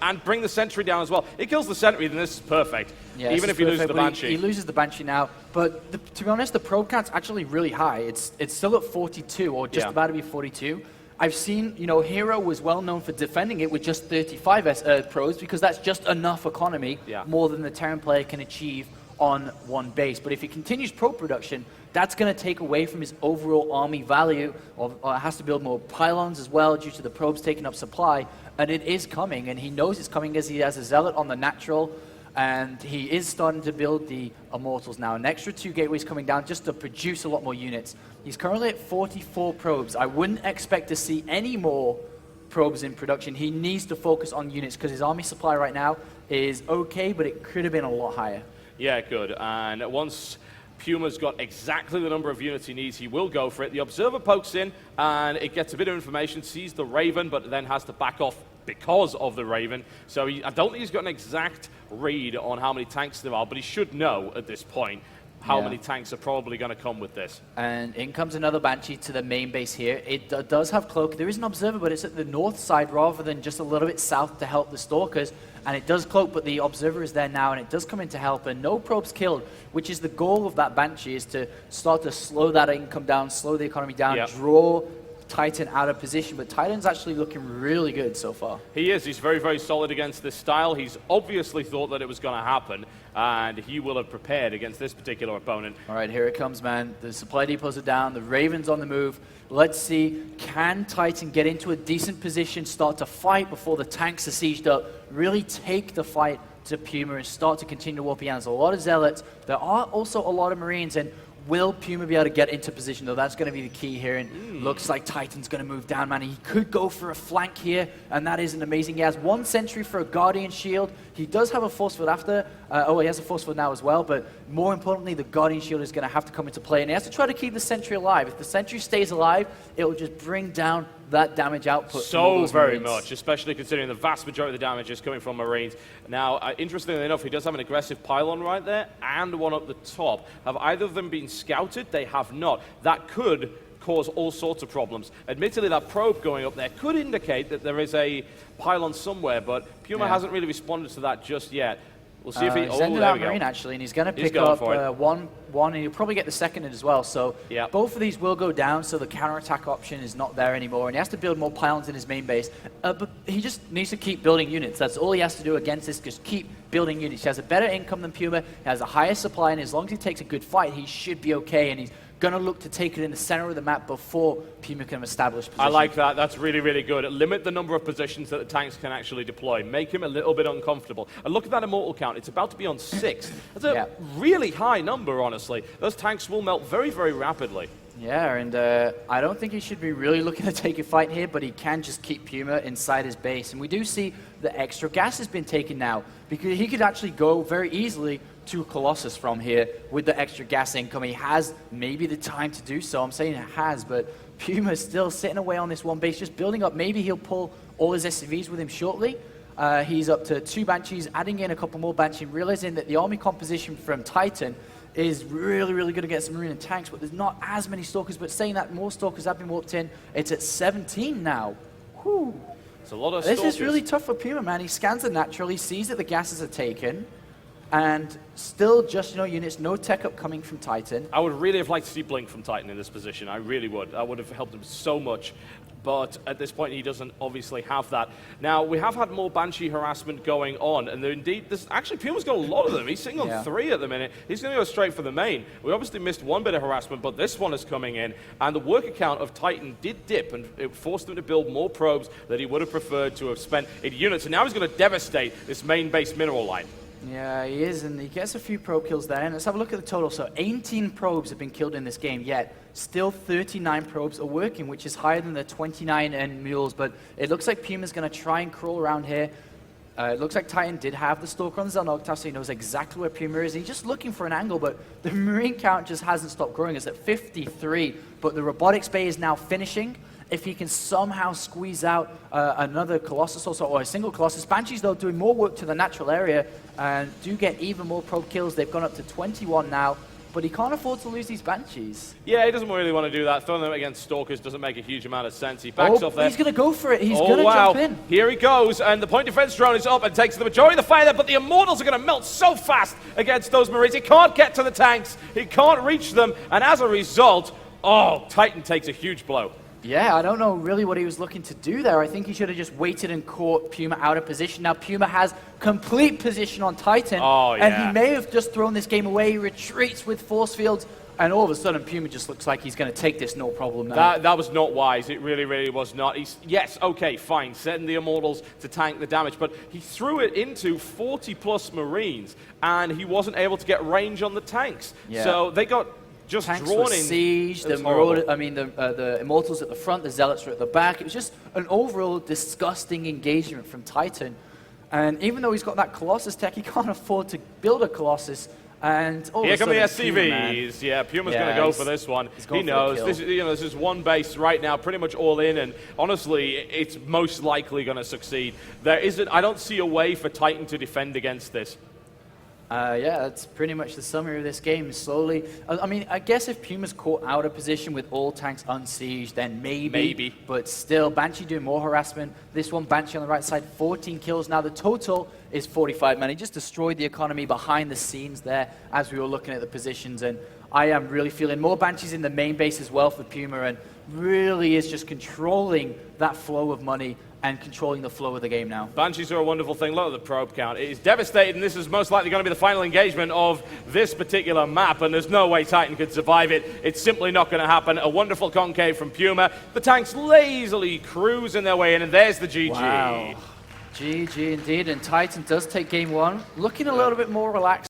and bring the sentry down as well. He kills the sentry, then this is perfect. Yeah, even if he loses the Banshee. He loses the Banshee now, but to be honest, the probe count's actually really high. It's still at 42, or just about to be 42. I've seen, you know, Hero was well known for defending it with just 35 probes because that's just enough economy, more than the Terran player can achieve on one base. But if he continues probe production, that's going to take away from his overall army value, or has to build more pylons as well due to the probes taking up supply. And it is coming, and he knows it's coming as he has a Zealot on the natural, and he is starting to build the Immortals now. An extra 2 gateways coming down just to produce a lot more units. He's currently at 44 probes. I wouldn't expect to see any more probes in production. He needs to focus on units because his army supply right now is okay, but it could have been a lot higher. Yeah, good. And once Puma's got exactly the number of units he needs, he will go for it. The Observer pokes in, and it gets a bit of information, sees the Raven, but then has to back off because of the Raven. So I don't think he's got an exact read on how many tanks there are, but he should know at this point how many tanks are probably going to come with this. And in comes another Banshee to the main base here. It does have Cloak. There is an Observer, but it's at the north side rather than just a little bit south to help the Stalkers. And it does Cloak, but the Observer is there now, and it does come in to help. And no probes killed, which is the goal of that Banshee, is to start to slow that income down, slow the economy down, draw Titan out of position. But Titan's actually looking really good so far. He is. He's very, very solid against this style. He's obviously thought that it was going to happen, and he will have prepared against this particular opponent. All right, here it comes, man. The supply depots are down. The Raven's on the move. Let's see, can Titan get into a decent position, start to fight before the tanks are sieged up, really take the fight to Puma and start to continue to warp in. There's a lot of Zealots. There are also a lot of Marines, and will Puma be able to get into position, though? That's going to be the key here, and looks like Titan's going to move down, man. He could go for a flank here, and that is an amazing. He has 1 sentry for a Guardian Shield. He does have a Force Field after. He has a Force Field now as well, but more importantly, the Guardian Shield is going to have to come into play, and he has to try to keep the sentry alive. If the sentry stays alive, it will just bring down that damage output. So very much, especially considering the vast majority of the damage is coming from Marines. Now, interestingly enough, he does have an aggressive pylon right there and one up the top. Have either of them been scouted? They have not. That could cause all sorts of problems. Admittedly, that probe going up there could indicate that there is a pylon somewhere, but Puma hasn't really responded to that just yet. We'll see if he... He's ended out Marine, actually, and he's going to pick up one, and he'll probably get the second as well. So both of these will go down, so the counterattack option is not there anymore, and he has to build more pylons in his main base. But he just needs to keep building units. That's all he has to do against this, just keep building units. He has a better income than Puma, he has a higher supply, and as long as he takes a good fight, he should be okay, and he's going to look to take it in the center of the map before Puma can establish position. I like that. That's really, really good. Limit the number of positions that the tanks can actually deploy. Make him a little bit uncomfortable. And look at that Immortal count. It's about to be on 6. That's a really high number, honestly. Those tanks will melt very, very rapidly. Yeah, and I don't think he should be really looking to take a fight here, but he can just keep Puma inside his base. And we do see the extra gas has been taken now, because he could actually go very easily to Colossus from here with the extra gas income. He has maybe the time to do so. I'm saying it has, but Puma's still sitting away on this one base, just building up. Maybe he'll pull all his SCVs with him shortly. He's up to 2 Banshees, adding in a couple more Banshees, realizing that the army composition from Titan is really, really good against Marine and tanks, but there's not as many Stalkers. But saying that, more Stalkers have been warped in. It's at 17 now. Whew. It's a lot of Stalkers. This is really tough for Puma, man. He scans it naturally, sees that the gases are taken, and still just, units, no tech up coming from Titan. I would really have liked to see Blink from Titan in this position. I really would. That would have helped him so much. But at this point, he doesn't obviously have that. Now, we have had more Banshee harassment going on, and indeed, actually, Puma's got a lot of them. He's sitting on 3 at the minute. He's going to go straight for the main. We obviously missed one bit of harassment, but this one is coming in, and the worker count of Titan did dip, and it forced him to build more probes that he would have preferred to have spent in units, and now he's going to devastate this main base mineral line. Yeah, he is, and he gets a few probe kills there. And let's have a look at the total. So 18 probes have been killed in this game, yet still 39 probes are working, which is higher than the 29 and mules. But it looks like Puma's going to try and crawl around here. It looks like Titan did have the Stalker on the Xenoctaf, so he knows exactly where Puma is. He's just looking for an angle, but the Marine count just hasn't stopped growing. It's at 53, but the Robotics Bay is now finishing. If he can somehow squeeze out another Colossus also, or a single Colossus. Banshees, though, doing more work to the natural area and do get even more probe kills. They've gone up to 21 now. but he can't afford to lose these Banshees. Yeah, he doesn't really want to do that. Throwing them against Stalkers doesn't make a huge amount of sense. He backs off there. He's going to go for it. He's going to jump in. Here he goes, and the point defense drone is up and takes the majority of the fire there, but the Immortals are going to melt so fast against those Marines. He can't get to the tanks. He can't reach them, and as a result, Titan takes a huge blow. Yeah, I don't know really what he was looking to do there. I think he should have just waited and caught Puma out of position. Now Puma has complete position on Titan, and he may have just thrown this game away. He retreats with force fields, and all of a sudden Puma just looks like he's going to take this no problem now. That was not wise. It really, really was not. Yes, okay, fine, setting the Immortals to tank the damage, but he threw it into 40-plus Marines, and he wasn't able to get range on the tanks. Yeah. So they got just tanks drawn were in. sieged, the Immortals at the front, the Zealots were at the back. It was just an overall disgusting engagement from Titan. And even though he's got that Colossus tech, he can't afford to build a Colossus. And here come the SCVs. Puma's going to go for this one. He knows this is one base right now, pretty much all in, and honestly, it's most likely going to succeed. I don't see a way for Titan to defend against this. That's pretty much the summary of this game. Slowly, I guess if Puma's caught out of position with all tanks unsieged, then maybe. But still, Banshee doing more harassment. This one, Banshee on the right side, 14 kills. Now the total is 45, man. He just destroyed the economy behind the scenes there as we were looking at the positions. And I am really feeling more Banshees in the main base as well for Puma, and really is just controlling that flow of money and controlling the flow of the game now. Banshees are a wonderful thing. Look at the probe count. It is devastating. This is most likely going to be the final engagement of this particular map, and there's no way Titan could survive it. It's simply not going to happen. A wonderful concave from Puma. The tanks lazily cruising their way in, and there's the GG. Wow. GG indeed, and Titan does take game one. Looking a little bit more relaxed.